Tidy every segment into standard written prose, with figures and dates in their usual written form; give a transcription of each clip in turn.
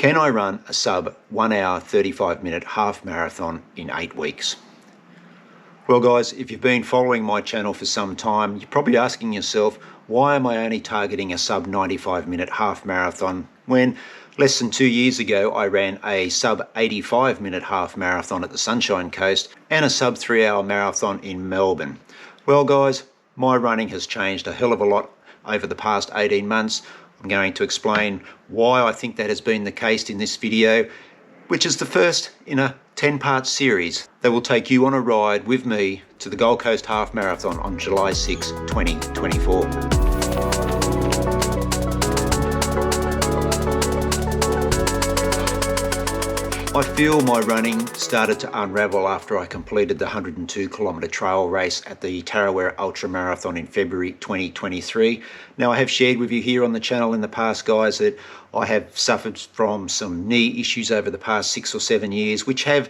Can I run a sub 1 hour 35 minute half marathon in 8 weeks? Well guys, if you've been following my channel for some time, you're probably asking yourself, why am I only targeting a sub 95 minute half marathon when less than 2 years ago I ran a sub 85 minute half marathon at the Sunshine Coast and a sub 3 hour marathon in Melbourne? Well guys, my running has changed a hell of a lot over the past 18 months. I'm going to explain why I think that has been the case in this video, which is the first in a 10-part series that will take you on a ride with me to the Gold Coast Half Marathon on July 6, 2024. I feel my running started to unravel after I completed the 102-kilometre trail race at the Tarawera Ultra Marathon in February 2023. Now, I have shared with you here on the channel in the past, guys, that I have suffered from some knee issues over the past 6 or 7 years, which have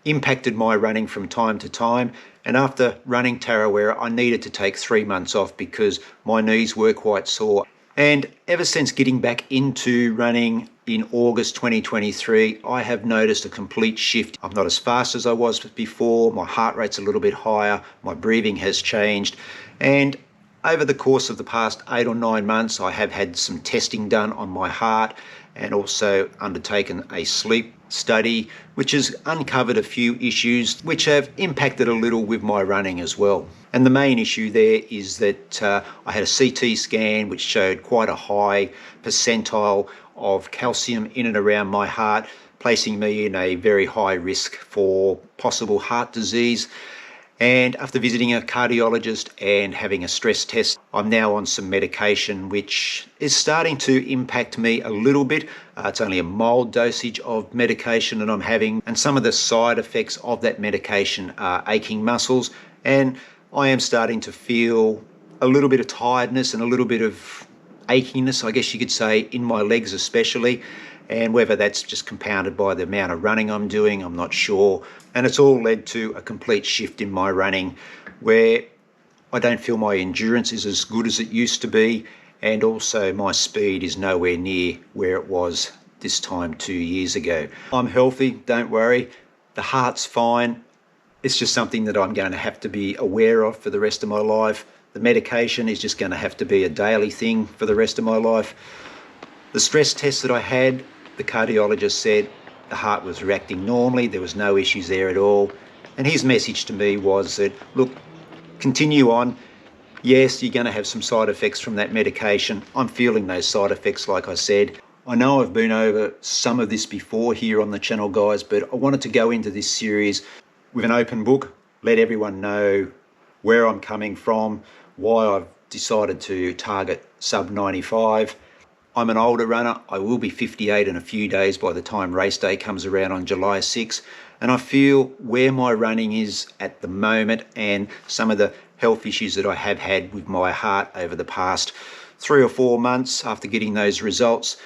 impacted my running from time to time. And after running Tarawera, I needed to take 3 months off because my knees were quite sore. And ever since getting back into running in August 2023, I have noticed a complete shift. I'm not as fast as I was before, my heart rate's a little bit higher, my breathing has changed. And over the course of the past 8 or 9 months, I have had some testing done on my heart and also undertaken a sleep study, which has uncovered a few issues which have impacted a little with my running as well. And the main issue there is that I had a CT scan which showed quite a high percentile of calcium in and around my heart, placing me in a very high risk for possible heart disease. And after visiting a cardiologist and having a stress test, I'm now on some medication which is starting to impact me a little bit. It's only a mild dosage of medication that I'm having, and some of the side effects of that medication are aching muscles, and I am starting to feel a little bit of tiredness and a little bit of achiness, I guess you could say, in my legs especially. And whether that's just compounded by the amount of running I'm doing, I'm not sure. And it's all led to a complete shift in my running where I don't feel my endurance is as good as it used to be, and also my speed is nowhere near where it was this time 2 years ago. I'm healthy, don't worry. The heart's fine. It's just something that I'm going to have to be aware of for the rest of my life. The medication is just going to have to be a daily thing for the rest of my life. The stress test that I had, the cardiologist said the heart was reacting normally, there was no issues there at all. And his message to me was that, look, continue on. Yes, you're going to have some side effects from that medication. I'm feeling those side effects, like I said. I know I've been over some of this before here on the channel, guys, but I wanted to go into this series with an open book, let everyone know where I'm coming from, why I've decided to target sub 95. I'm an older runner. I will be 58 in a few days by the time race day comes around on July 6. And I feel where my running is at the moment and some of the health issues that I have had with my heart over the past 3 or 4 months after getting those results,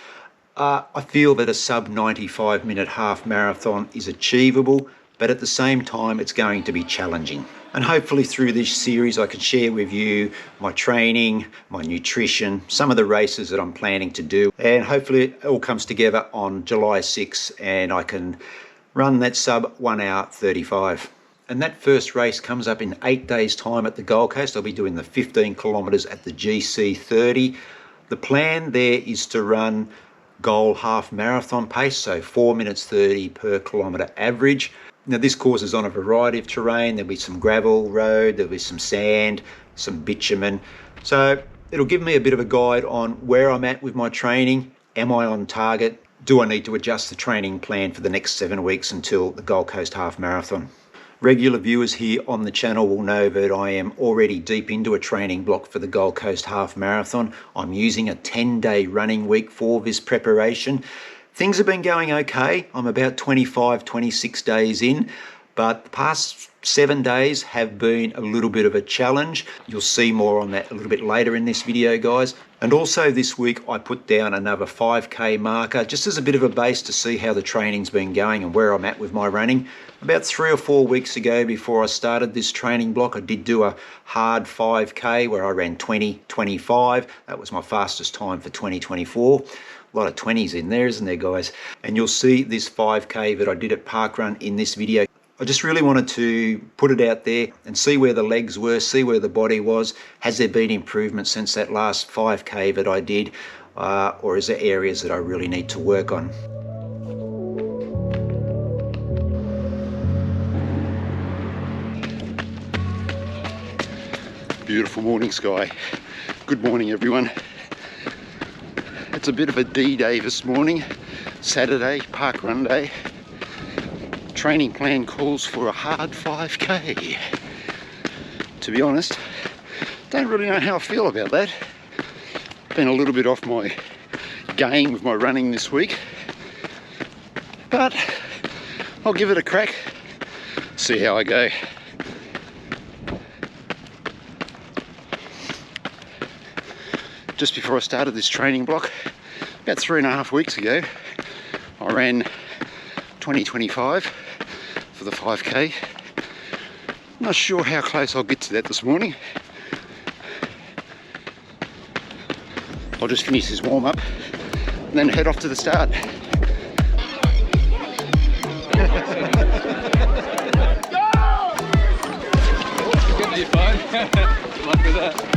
I feel that a sub 95 minute half marathon is achievable, but at the same time it's going to be challenging. And hopefully through this series I can share with you my training, my nutrition, some of the races that I'm planning to do, and hopefully it all comes together on July 6 and I can run that sub 1 hour 35. And that first race comes up in 8 days time at the Gold Coast. I'll be doing the 15 kilometres at the GC 30. The plan there is to run goal half marathon pace, so 4 minutes 30 per kilometre average. Now this course is on a variety of terrain. There'll be some gravel road, there'll be some sand, some bitumen. So it'll give me a bit of a guide on where I'm at with my training. Am I on target? Do I need to adjust the training plan for the next 7 weeks until the Gold Coast Half Marathon? Regular viewers here on the channel will know that I am already deep into a training block for the Gold Coast Half Marathon. I'm using a 10-day running week for this preparation. Things have been going okay. I'm about 25, 26 days in, but the past 7 days have been a little bit of a challenge. You'll see more on that a little bit later in this video, guys. And also this week I put down another 5K marker just as a bit of a base to see how the training's been going and where I'm at with my running. About 3 or 4 weeks ago, before I started this training block, I did do a hard 5K where I ran 20:25. That was my fastest time for 2024. A lot of 20s in there, isn't there, guys? And you'll see this 5K that I did at Parkrun in this video. I just really wanted to put it out there and see where the legs were, see where the body was. Has there been improvement since that last 5K that I did? Or is there areas that I really need to work on? Beautiful morning sky. Good morning, everyone. It's a bit of a D-day this morning. Saturday, parkrun day. Training plan calls for a hard 5K. To be honest, don't really know how I feel about that. Been a little bit off my game with my running this week, but I'll give it a crack, see how I go. Just before I started this training block, about 3.5 weeks ago, I ran 20:25 for the 5K. Not sure how close I'll get to that this morning. I'll just finish this warm up and then head off to the start. Get your phone. Luck with that.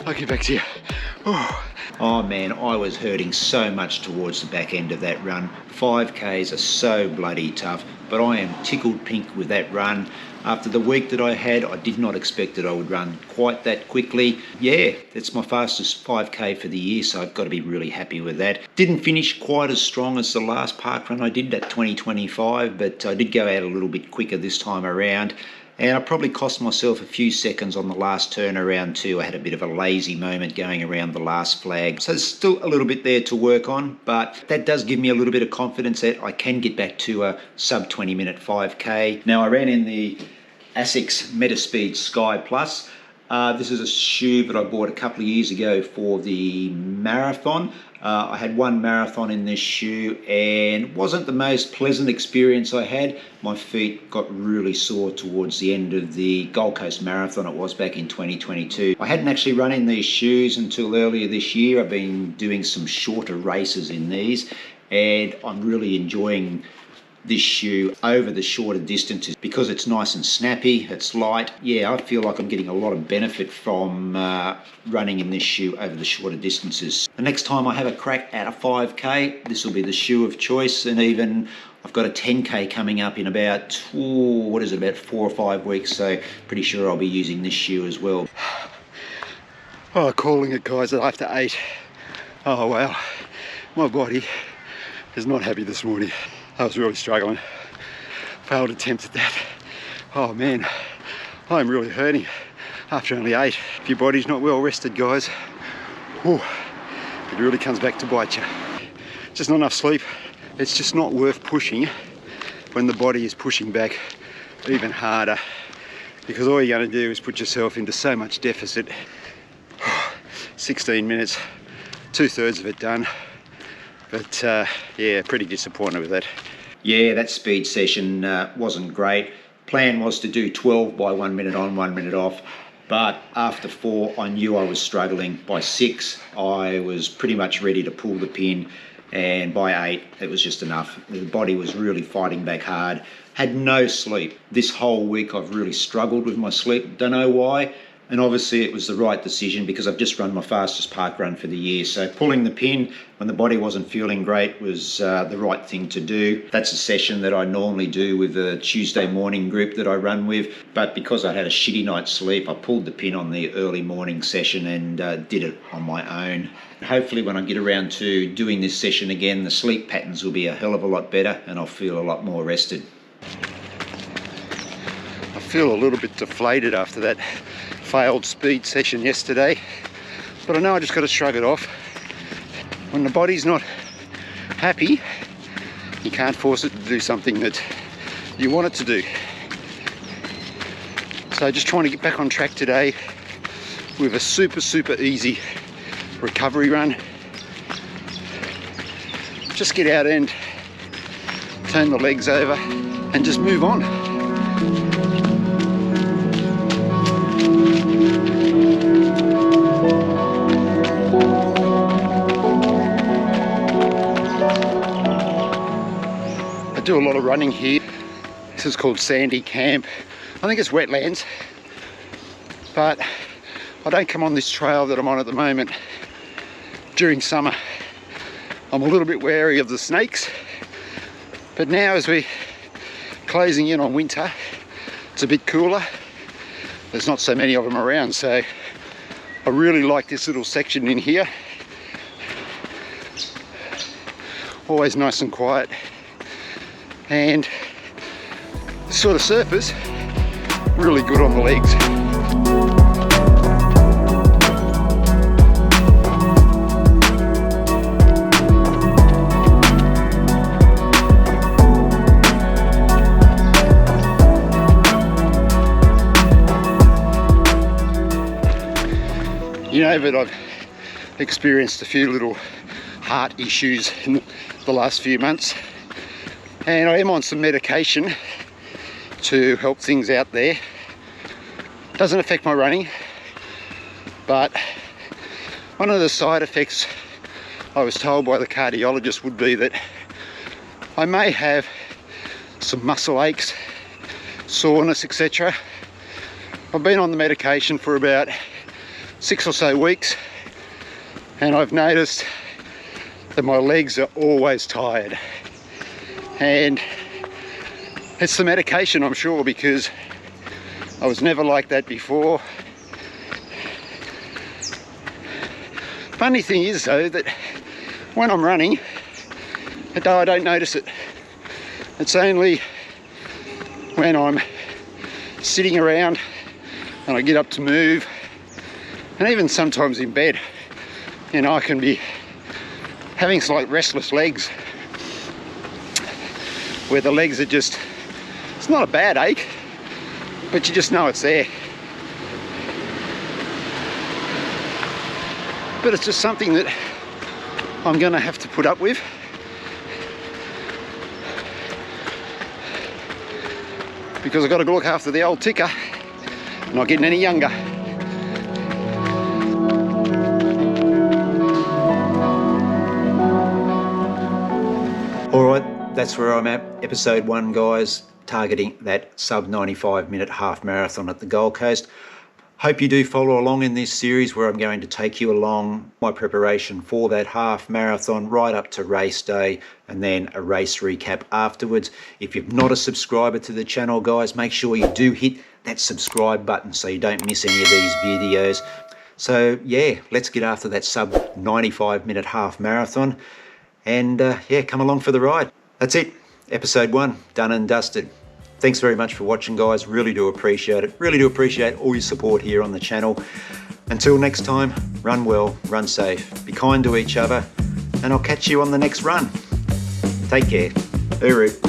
I'll get back to you. Oh man, I was hurting so much towards the back end of that run. 5Ks are so bloody tough, but I am tickled pink with that run. After the week that I had, I did not expect that I would run quite that quickly. Yeah, it's my fastest 5K for the year, so I've got to be really happy with that. Didn't finish quite as strong as the last park run I did, that 20:25, but I did go out a little bit quicker this time around. And I probably cost myself a few seconds on the last turnaround too. I had a bit of a lazy moment going around the last flag. So there's still a little bit there to work on, but that does give me a little bit of confidence that I can get back to a sub 20-minute 5K. Now I ran in the Asics Metaspeed Sky Plus. This is a shoe that I bought a couple of years ago for the marathon. I had one marathon in this shoe and it wasn't the most pleasant experience I had. My feet got really sore towards the end of the Gold Coast Marathon. It was back in 2022. I hadn't actually run in these shoes until earlier this year. I've been doing some shorter races in these and I'm really enjoying this shoe over the shorter distances because it's nice and snappy, it's light. Yeah, I feel like I'm getting a lot of benefit from running in this shoe over the shorter distances. The next time I have a crack at a 5K, this will be the shoe of choice, and even I've got a 10K coming up in about, about 4 or 5 weeks, so pretty sure I'll be using this shoe as well. Oh, calling it, guys, after 8. Oh wow, my body is not happy this morning. I was really struggling. Failed attempt at that. Oh man, I'm really hurting after only 8. If your body's not well rested, guys, it really comes back to bite you. Just not enough sleep. It's just not worth pushing when the body is pushing back even harder, because all you're going to do is put yourself into so much deficit. 16 minutes, 2/3 of it done. But yeah, pretty disappointed with that. Yeah, that speed session wasn't great. Plan was to do 12 by 1 minute on, 1 minute off. But after 4, I knew I was struggling. By 6, I was pretty much ready to pull the pin. And by 8, it was just enough. The body was really fighting back hard. Had no sleep. This whole week, I've really struggled with my sleep. Don't know why. And obviously it was the right decision because I've just run my fastest park run for the year. So pulling the pin when the body wasn't feeling great was the right thing to do. That's a session that I normally do with the Tuesday morning group that I run with. But because I had a shitty night's sleep, I pulled the pin on the early morning session and did it on my own. Hopefully when I get around to doing this session again, the sleep patterns will be a hell of a lot better and I'll feel a lot more rested. I feel a little bit deflated after that failed speed session yesterday, but I know I just got to shrug it off. When the body's not happy, you can't force it to do something that you want it to do. So just trying to get back on track today with a super easy recovery run. Just get out and turn the legs over and just move on. I do a lot of running here. This is called Sandy Camp. I think it's wetlands, but I don't come on this trail that I'm on at the moment during summer. I'm a little bit wary of the snakes, but now as we're closing in on winter, it's a bit cooler. There's not so many of them around, so I really like this little section in here. Always nice and quiet, and the sort of surface really good on the legs. You know that I've experienced a few little heart issues in the last few months, and I am on some medication to help things out there. Doesn't affect my running, but one of the side effects I was told by the cardiologist would be that I may have some muscle aches, soreness, etc. I've been on the medication for about 6 or so weeks, and I've noticed that my legs are always tired, and it's the medication, I'm sure, because I was never like that before. Funny thing is though, that when I'm running, I don't notice it. It's only when I'm sitting around and I get up to move, and even sometimes in bed, you know, I can be having slight restless legs, where the legs are just, it's not a bad ache, but you just know it's there. But it's just something that I'm gonna have to put up with. Because I've got to look after the old ticker, not getting any younger. Alright, that's where I'm at. Episode 1, guys, targeting that sub 95 minute half marathon at the Gold Coast. Hope you do follow along in this series where I'm going to take you along my preparation for that half marathon right up to race day, and then a race recap afterwards. If you're not a subscriber to the channel, guys, make sure you do hit that subscribe button so you don't miss any of these videos. So yeah, let's get after that sub 95 minute half marathon, and yeah, come along for the ride. That's it, episode 1 done and dusted. Thanks very much for watching, guys. Really do appreciate it. Really do appreciate all your support here on the channel. Until next time, run well, run safe, be kind to each other, and I'll catch you on the next run. Take care. Uru.